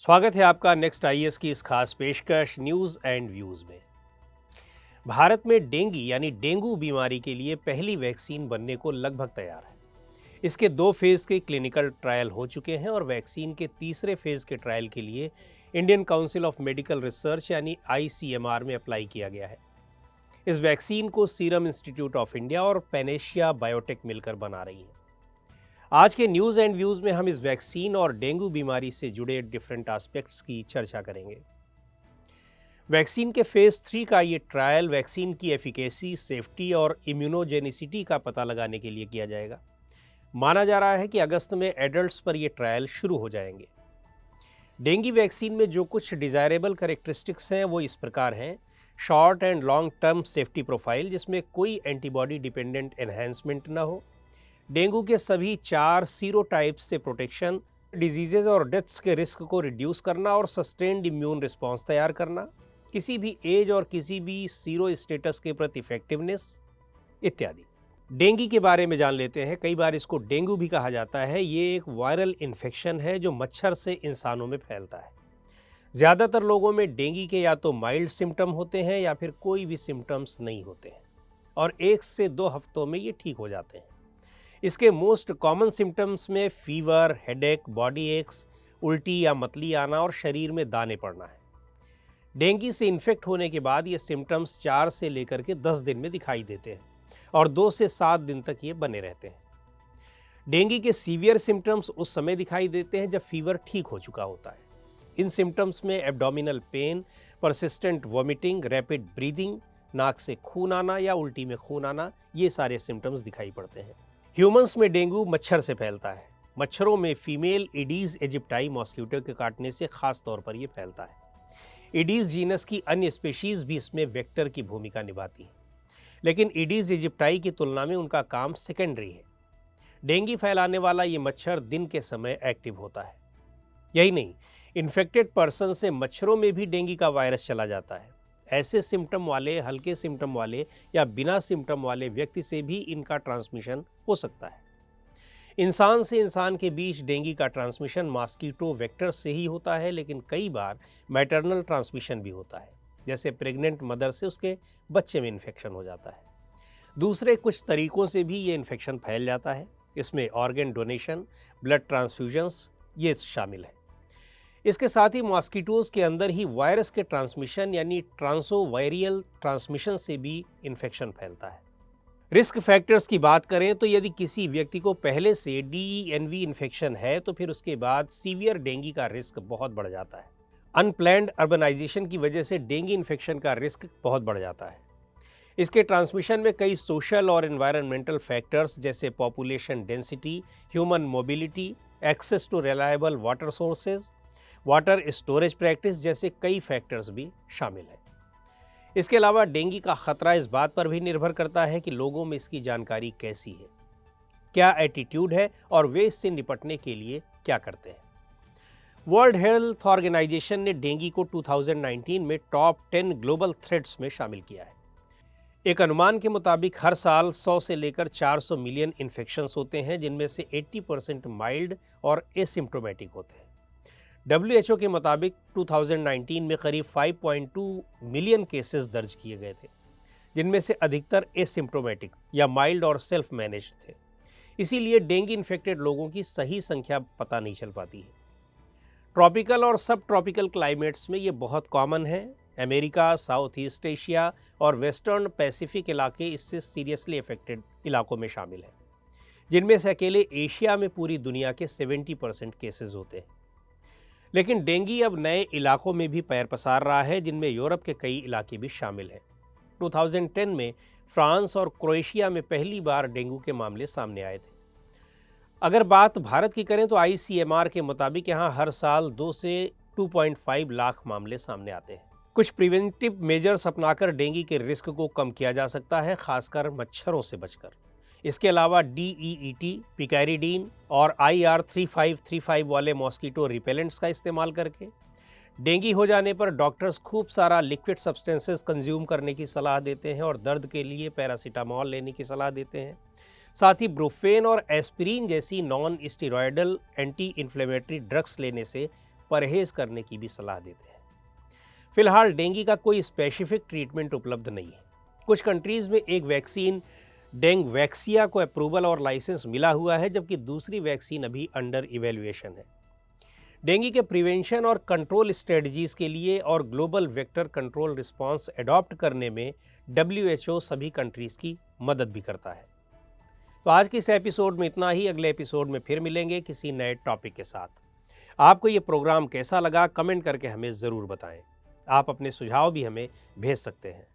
स्वागत है आपका नेक्स्ट आईएएस की इस खास पेशकश न्यूज़ एंड व्यूज़ में। भारत में डेंगी यानी डेंगू बीमारी के लिए पहली वैक्सीन बनने को लगभग तैयार है। इसके 2 फेज़ के क्लिनिकल ट्रायल हो चुके हैं और वैक्सीन के तीसरे फेज़ के ट्रायल के लिए Indian council of medical research यानी आईसीएमआर में अप्लाई किया गया है। इस वैक्सीन को सीरम इंस्टीट्यूट ऑफ इंडिया और पैनेशिया बायोटेक मिलकर बना रही हैं। आज के न्यूज़ एंड व्यूज़ में हम इस वैक्सीन और डेंगू बीमारी से जुड़े डिफरेंट एस्पेक्ट्स की चर्चा करेंगे। वैक्सीन के फेज़ 3 का ये ट्रायल वैक्सीन की एफिकेसी, सेफ्टी और इम्यूनोजेनिसिटी का पता लगाने के लिए किया जाएगा। माना जा रहा है कि अगस्त में एडल्ट्स पर ये ट्रायल शुरू हो जाएंगे। डेंगू वैक्सीन में जो कुछ डिज़ायरेबल कैरेक्टरिस्टिक्स हैं वो इस प्रकार हैं। Short and long term safety profile जिसमें कोई एंटीबॉडी डिपेंडेंट एनहेंसमेंट ना हो, डेंगू के सभी 4 सीरोटाइप्स से प्रोटेक्शन, डिजीजेज और डेथ्स के रिस्क को रिड्यूस करना और सस्टेन्ड इम्यून रिस्पॉन्स तैयार करना, किसी भी एज और किसी भी सीरो स्टेटस के प्रति इफेक्टिवनेस इत्यादि। डेंगू के बारे में जान लेते हैं। कई बार इसको डेंगू भी कहा जाता है। ये एक वायरल इन्फेक्शन है जो मच्छर से इंसानों में फैलता है। ज़्यादातर लोगों में डेंगू के या तो माइल्ड सिम्टम होते हैं या फिर कोई भी सिम्टम्स नहीं होते हैं और 1 से 2 हफ्तों में ये ठीक हो जाते हैं। इसके मोस्ट कॉमन सिम्टम्स में फीवर, हेडेक, बॉडी एक्स, उल्टी या मतली आना और शरीर में दाने पड़ना है। डेंगू से इन्फेक्ट होने के बाद ये सिम्टम्स 4 से लेकर के 10 दिन में दिखाई देते हैं और 2 से 7 दिन तक ये बने रहते हैं। डेंगू के सीवियर सिम्टम्स उस समय दिखाई देते हैं जब फीवर ठीक हो चुका होता है। इन सिम्टम्स में abdominal pain, persistent vomiting, rapid breathing, नाक से खून आना या उल्टी में खून आना, ये सारे सिम्टम्स दिखाई पड़ते हैं। ह्यूमंस में डेंगू मच्छर से फैलता है। मच्छरों में फीमेल एडीज इजिप्टाई मॉस्किटो के काटने से खास तौर पर यह फैलता है। एडीज जीनस की अन्य स्पीशीज भी इसमें वेक्टर की भूमिका निभाती हैं, लेकिन एडीज इजिप्टाई की तुलना में उनका काम सेकेंडरी है। डेंगू फैलाने वाला ये मच्छर दिन के समय एक्टिव होता है। यही नहीं, इन्फेक्टेड पर्सन से मच्छरों में भी डेंगू का वायरस चला जाता है। ऐसे सिम्टम वाले, हल्के सिम्टम वाले या बिना सिम्टम वाले व्यक्ति से भी इनका ट्रांसमिशन हो सकता है। इंसान से इंसान के बीच डेंगू का ट्रांसमिशन मॉस्किटो वेक्टर से ही होता है, लेकिन कई बार मैटरनल ट्रांसमिशन भी होता है, जैसे प्रेग्नेंट मदर से उसके बच्चे में इन्फेक्शन हो जाता है। दूसरे कुछ तरीकों से भी ये इन्फेक्शन फैल जाता है। इसमें ऑर्गन डोनेशन, ब्लड ट्रांसफ्यूजन्स ये शामिल है। इसके साथ ही मॉस्किटोज़ के अंदर ही वायरस के ट्रांसमिशन यानी ट्रांसोवायरियल ट्रांसमिशन से भी इन्फेक्शन फैलता है। रिस्क फैक्टर्स की बात करें तो यदि किसी व्यक्ति को पहले से डीईएनवी इन्फेक्शन है तो फिर उसके बाद सीवियर डेंगू का रिस्क बहुत बढ़ जाता है। अनप्लैन्ड अर्बनाइजेशन की वजह से डेंगू इन्फेक्शन का रिस्क बहुत बढ़ जाता है। इसके ट्रांसमिशन में कई सोशल और एनवायरनमेंटल फैक्टर्स जैसे population density, human mobility, access to reliable water sources, water storage practice जैसे कई फैक्टर्स भी शामिल हैं। इसके अलावा डेंगू का खतरा इस बात पर भी निर्भर करता है कि लोगों में इसकी जानकारी कैसी है, क्या एटीट्यूड है और वे इससे निपटने के लिए क्या करते हैं। वर्ल्ड हेल्थ ऑर्गेनाइजेशन ने डेंगू को 2019 में टॉप 10 ग्लोबल थ्रेट्स में शामिल किया है। एक अनुमान के मुताबिक हर साल 100 से लेकर 400 मिलियन इन्फेक्शंस होते हैं, जिनमें से 80% माइल्ड और एसिम्प्टोमेटिक होते हैं। WHO के मुताबिक 2019 में करीब 5.2 मिलियन केसेस दर्ज किए गए थे, जिनमें से अधिकतर एसिम्प्टोमेटिक या माइल्ड और सेल्फ मैनेज थे। इसीलिए डेंगू इन्फेक्टेड लोगों की सही संख्या पता नहीं चल पाती है। ट्रॉपिकल और सब ट्रॉपिकल क्लाइमेट्स में ये बहुत कॉमन है। अमेरिका, साउथ ईस्ट एशिया और वेस्टर्न पैसिफिक इलाके इससे सीरियसली अफेक्टेड इलाकों में शामिल हैं, जिनमें से अकेले एशिया में पूरी दुनिया के 70% केसेस होते हैं। लेकिन डेंगू अब नए इलाकों में भी पैर पसार रहा है, जिनमें यूरोप के कई इलाके भी शामिल हैं। 2010 में फ्रांस और क्रोएशिया में पहली बार डेंगू के मामले सामने आए थे। अगर बात भारत की करें तो आईसीएमआर के मुताबिक यहाँ हर साल 2 से 2.5 लाख मामले सामने आते हैं। कुछ प्रिवेंटिव मेजर्स अपनाकर डेंगू के रिस्क को कम किया जा सकता है, खासकर मच्छरों से बचकर। इसके अलावा डीईईटी, पिकैरिडीन और IR3535 वाले मॉस्किटो रिपेलेंट्स का इस्तेमाल करके डेंगू हो जाने पर डॉक्टर्स खूब सारा लिक्विड सब्सटेंसेस कंज्यूम करने की सलाह देते हैं और दर्द के लिए पैरासीटामोल लेने की सलाह देते हैं। साथ ही ब्रुफेन और एस्पिरिन जैसी non steroidal anti inflammatory drugs लेने से परहेज करने की भी सलाह देते हैं। फिलहाल डेंगू का कोई स्पेसिफिक ट्रीटमेंट उपलब्ध नहीं है। कुछ कंट्रीज में एक वैक्सीन डेंगवैक्सिया को अप्रूवल और लाइसेंस मिला हुआ है, जबकि दूसरी वैक्सीन अभी अंडर इवैल्यूएशन है। डेंगू के प्रिवेंशन और कंट्रोल स्ट्रेटजीज के लिए और global vector control response adopt करने में WHO सभी कंट्रीज की मदद भी करता है। तो आज के इस एपिसोड में इतना ही। अगले एपिसोड में फिर मिलेंगे किसी नए टॉपिक के साथ। आपको ये प्रोग्राम कैसा लगा कमेंट करके हमें ज़रूर बताएं। आप अपने सुझाव भी हमें भेज सकते हैं।